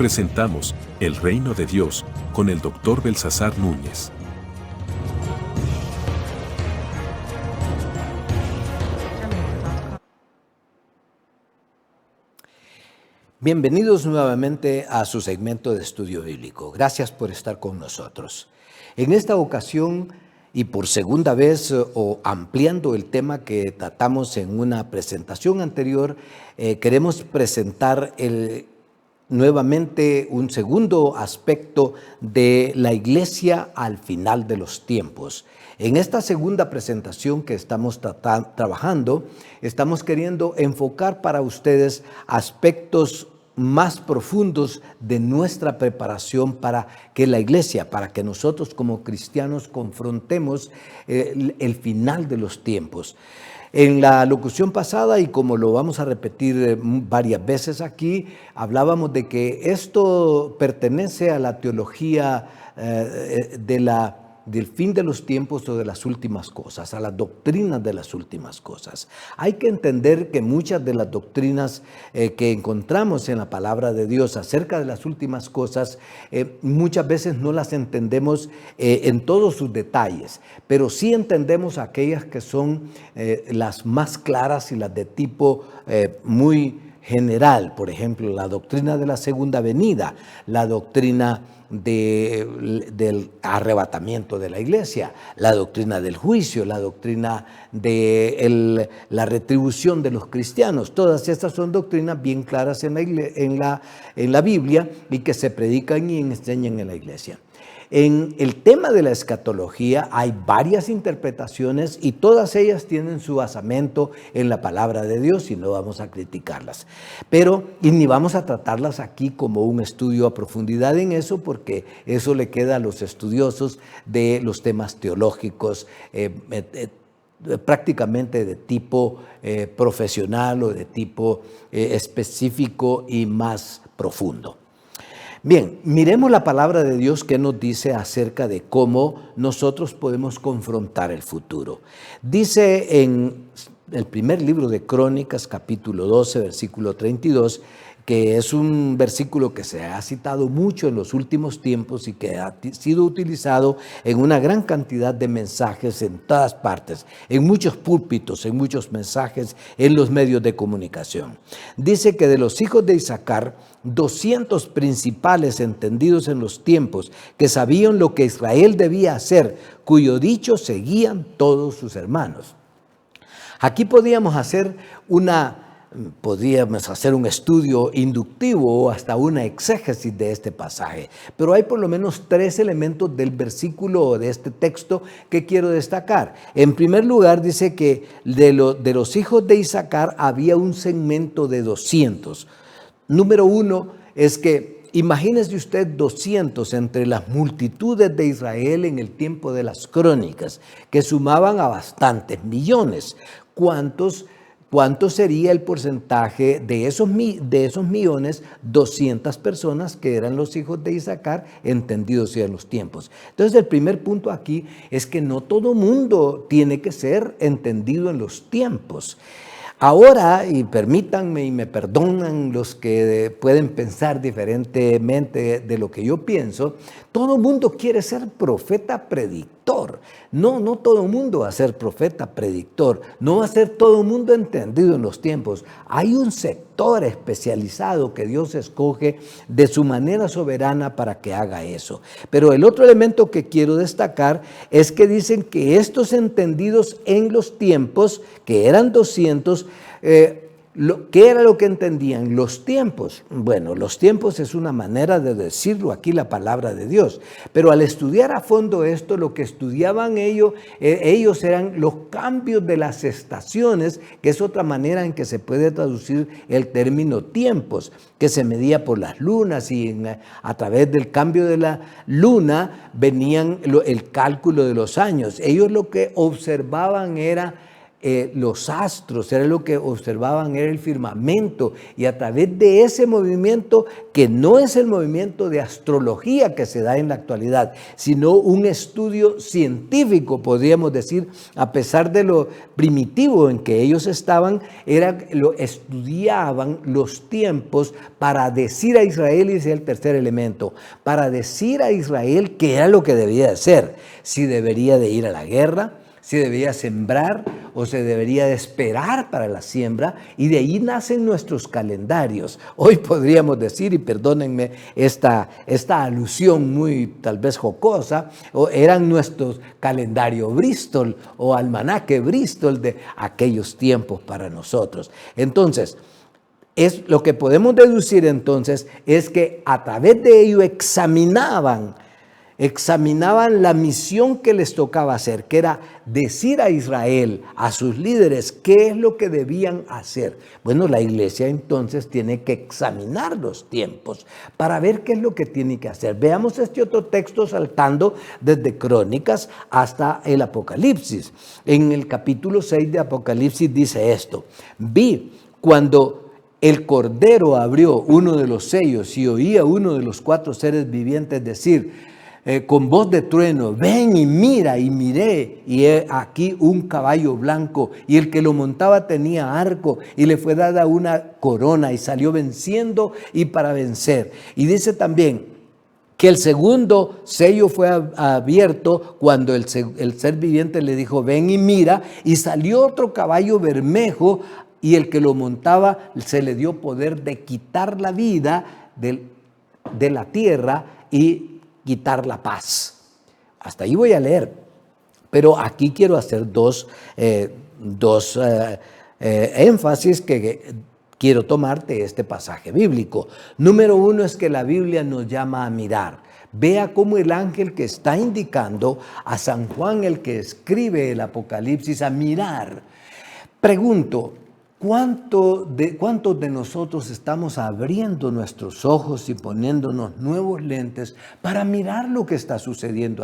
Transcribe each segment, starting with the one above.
presentamos El Reino de Dios con el Dr. Belsasar Núñez. Bienvenidos nuevamente a su segmento de estudio bíblico. Gracias por estar con nosotros. En esta ocasión y por segunda vez o ampliando el tema que tratamos en una presentación anterior, queremos presentar nuevamente un segundo aspecto de la iglesia al final de los tiempos. En esta segunda presentación que estamos trabajando, estamos queriendo enfocar para ustedes aspectos más profundos de nuestra preparación para que la iglesia, para que nosotros como cristianos confrontemos el final de los tiempos. En la locución pasada, y como lo vamos a repetir varias veces aquí, hablábamos de que esto pertenece a la teología del fin de los tiempos o de las últimas cosas, a las doctrinas de las últimas cosas. Hay que entender que muchas de las doctrinas que encontramos en la palabra de Dios acerca de las últimas cosas, muchas veces no las entendemos en todos sus detalles, pero sí entendemos aquellas que son las más claras y las de tipo muy general. Por ejemplo, la doctrina de la segunda venida, la doctrina del arrebatamiento de la iglesia, la doctrina del juicio, la doctrina de la retribución de los cristianos. Todas estas son doctrinas bien claras en la Biblia y que se predican y enseñan en la iglesia. En el tema de la escatología hay varias interpretaciones y todas ellas tienen su basamento en la palabra de Dios y no vamos a criticarlas. Y ni vamos a tratarlas aquí como un estudio a profundidad en eso, porque eso le queda a los estudiosos de los temas teológicos, prácticamente de tipo profesional o de tipo específico y más profundo. Bien, miremos la palabra de Dios que nos dice acerca de cómo nosotros podemos confrontar el futuro. Dice en el primer libro de Crónicas, capítulo 12, versículo 32, que es un versículo que se ha citado mucho en los últimos tiempos y que ha sido utilizado en una gran cantidad de mensajes en todas partes, en muchos púlpitos, en muchos mensajes, en los medios de comunicación. Dice que de los hijos de Isaacar, 200 principales entendidos en los tiempos, que sabían lo que Israel debía hacer, cuyo dicho seguían todos sus hermanos. Aquí podríamos hacer un estudio inductivo o hasta una exégesis de este pasaje, pero hay por lo menos 3 elementos del versículo o de este texto que quiero destacar. En primer lugar, dice que de los hijos de Isaacar había un segmento de 200. Número 1 es que imagínese usted 200 entre las multitudes de Israel en el tiempo de las crónicas, que sumaban a bastantes millones. ¿Cuánto sería el porcentaje de esos millones? 200 personas que eran los hijos de Isaacar, entendidos en los tiempos. Entonces, el primer punto aquí es que no todo mundo tiene que ser entendido en los tiempos. Ahora, y permítanme y me perdonan los que pueden pensar diferentemente de lo que yo pienso, todo mundo quiere ser profeta predictor. No todo mundo va a ser profeta predictor, no va a ser todo mundo entendido en los tiempos. Hay un sector especializado que Dios escoge de su manera soberana para que haga eso. Pero el otro elemento que quiero destacar es que dicen que estos entendidos en los tiempos, que eran 200, ¿qué era lo que entendían? Los tiempos. Bueno, los tiempos es una manera de decirlo aquí la palabra de Dios. Pero al estudiar a fondo esto, lo que estudiaban ellos eran los cambios de las estaciones, que es otra manera en que se puede traducir el término tiempos, que se medía por las lunas y a través del cambio de la luna venían el cálculo de los años. Ellos lo que observaban era los astros, era lo que observaban, era el firmamento, y a través de ese movimiento, que no es el movimiento de astrología que se da en la actualidad, sino un estudio científico, podríamos decir, a pesar de lo primitivo en que ellos estaban, estudiaban los tiempos para decir a Israel, y ese es el tercer elemento, para decir a Israel qué era lo que debía hacer, si debería de ir a la guerra, si debería sembrar o se debería de esperar para la siembra, y de ahí nacen nuestros calendarios. Hoy podríamos decir, y perdónenme esta alusión muy tal vez jocosa, eran nuestros calendario Bristol o almanaque Bristol de aquellos tiempos para nosotros. Entonces, lo que podemos deducir entonces es que a través de ello examinaban la misión que les tocaba hacer, que era decir a Israel, a sus líderes, qué es lo que debían hacer. Bueno, la iglesia entonces tiene que examinar los tiempos para ver qué es lo que tiene que hacer. Veamos este otro texto saltando desde Crónicas hasta el Apocalipsis. En el capítulo 6 de Apocalipsis dice esto: vi cuando el Cordero abrió uno de los sellos y oía uno de los 4 seres vivientes decir, con voz de trueno, ven y mira, y miré, y he aquí un caballo blanco, y el que lo montaba tenía arco, y le fue dada una corona, y salió venciendo y para vencer. Y dice también que el segundo sello fue abierto cuando el ser viviente le dijo, ven y mira, y salió otro caballo bermejo, y el que lo montaba se le dio poder de quitar la vida de la tierra y quitar la paz. Hasta ahí voy a leer, pero aquí quiero hacer dos énfasis que quiero tomar de este pasaje bíblico. Número uno es que la Biblia nos llama a mirar. Vea cómo el ángel que está indicando a San Juan, el que escribe el Apocalipsis, a mirar. Pregunto, ¿cuántos de nosotros estamos abriendo nuestros ojos y poniéndonos nuevos lentes para mirar lo que está sucediendo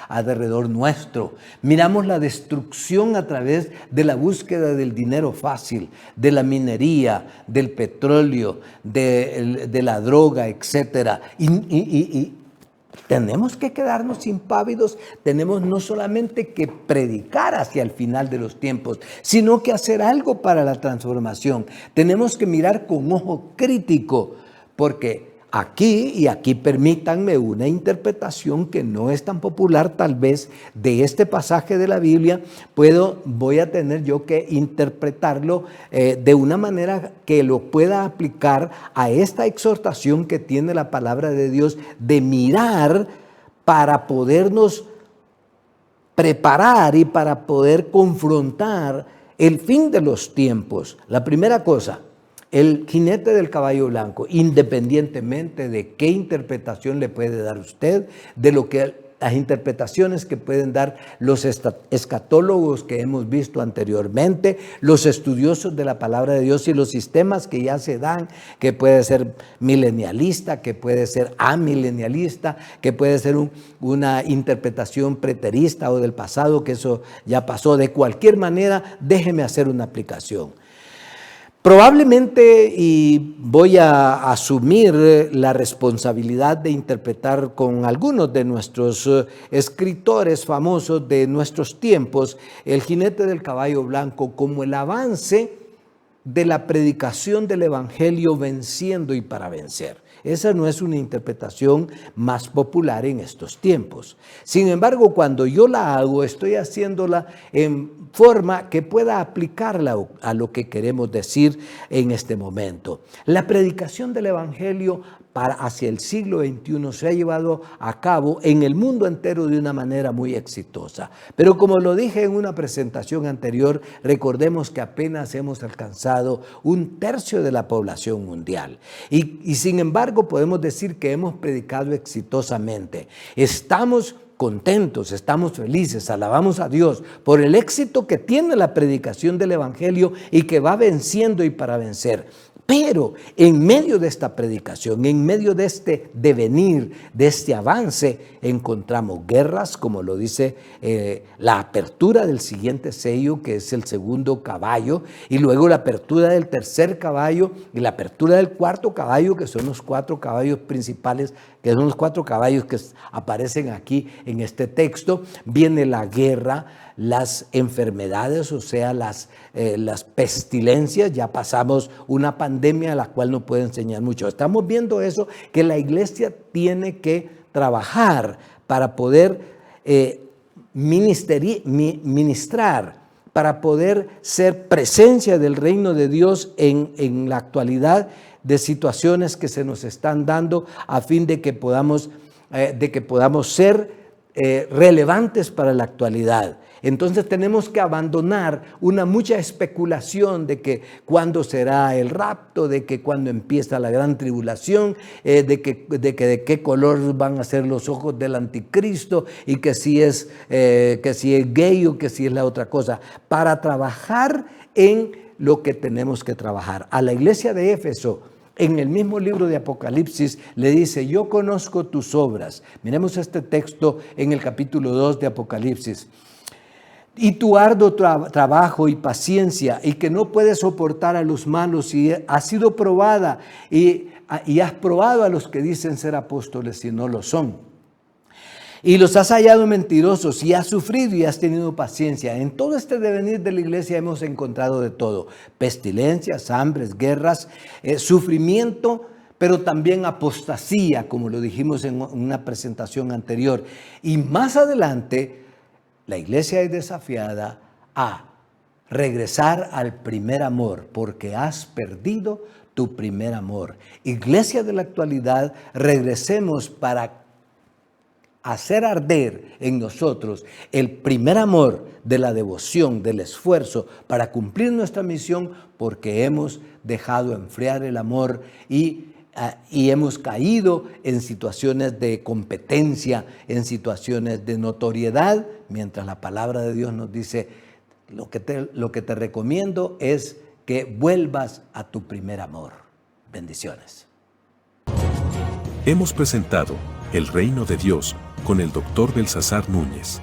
alrededor nuestro? Miramos la destrucción a través de la búsqueda del dinero fácil, de la minería, del petróleo, de la droga, etc. Y tenemos que quedarnos impávidos, tenemos no solamente que predicar hacia el final de los tiempos, sino que hacer algo para la transformación. Tenemos que mirar con ojo crítico, porque aquí permítanme una interpretación que no es tan popular tal vez de este pasaje de la Biblia. Voy a tener yo que interpretarlo de una manera que lo pueda aplicar a esta exhortación que tiene la palabra de Dios de mirar para podernos preparar y para poder confrontar el fin de los tiempos. La primera cosa, el jinete del caballo blanco, independientemente de qué interpretación le puede dar usted, de las interpretaciones que pueden dar los escatólogos que hemos visto anteriormente, los estudiosos de la palabra de Dios y los sistemas que ya se dan, que puede ser milenialista, que puede ser amilenialista, que puede ser una interpretación preterista o del pasado, que eso ya pasó. De cualquier manera, déjeme hacer una aplicación. Probablemente, y voy a asumir la responsabilidad de interpretar con algunos de nuestros escritores famosos de nuestros tiempos, el jinete del caballo blanco como el avance de la predicación del evangelio venciendo y para vencer. Esa no es una interpretación más popular en estos tiempos. Sin embargo, cuando yo la hago, estoy haciéndola en forma que pueda aplicarla a lo que queremos decir en este momento. La predicación del evangelio hacia el siglo XXI se ha llevado a cabo en el mundo entero de una manera muy exitosa. Pero como lo dije en una presentación anterior, recordemos que apenas hemos alcanzado 1/3 de la población mundial. Y sin embargo podemos decir que hemos predicado exitosamente. Estamos contentos, estamos felices, alabamos a Dios por el éxito que tiene la predicación del evangelio y que va venciendo y para vencer. Pero en medio de esta predicación, en medio de este devenir, de este avance, encontramos guerras, como lo dice la apertura del siguiente sello, que es el segundo caballo, y luego la apertura del tercer caballo y la apertura del cuarto caballo, que son los 4 caballos principales, que son los 4 caballos que aparecen aquí en este texto. Viene la guerra, las enfermedades, o sea, las pestilencias. Ya pasamos una pandemia a la cual no puedo enseñar mucho. Estamos viendo eso, que la iglesia tiene que trabajar para poder ministrar, para poder ser presencia del reino de Dios en la actualidad de situaciones que se nos están dando, a fin de que podamos ser relevantes para la actualidad. Entonces tenemos que abandonar mucha especulación de que cuándo será el rapto, de que cuándo empieza la gran tribulación, de qué color van a ser los ojos del anticristo, y que si es gay o que si es la otra cosa, para trabajar en lo que tenemos que trabajar. A la iglesia de Éfeso, en el mismo libro de Apocalipsis, le dice: yo conozco tus obras. Miremos este texto en el capítulo 2 de Apocalipsis. Y tu arduo trabajo y paciencia, y que no puedes soportar a los malos, y has sido probada, y has probado a los que dicen ser apóstoles y no lo son. Y los has hallado mentirosos, y has sufrido y has tenido paciencia. En todo este devenir de la iglesia hemos encontrado de todo: pestilencias, hambres, guerras, sufrimiento, pero también apostasía, como lo dijimos en una presentación anterior. Y más adelante, la iglesia es desafiada a regresar al primer amor, porque has perdido tu primer amor. Iglesia de la actualidad, regresemos para hacer arder en nosotros el primer amor de la devoción, del esfuerzo para cumplir nuestra misión, porque hemos dejado enfriar el amor y hemos caído en situaciones de competencia, en situaciones de notoriedad, mientras la palabra de Dios nos dice: lo que te recomiendo es que vuelvas a tu primer amor. Bendiciones. Hemos presentado El Reino de Dios con el Dr. Belsasar Núñez.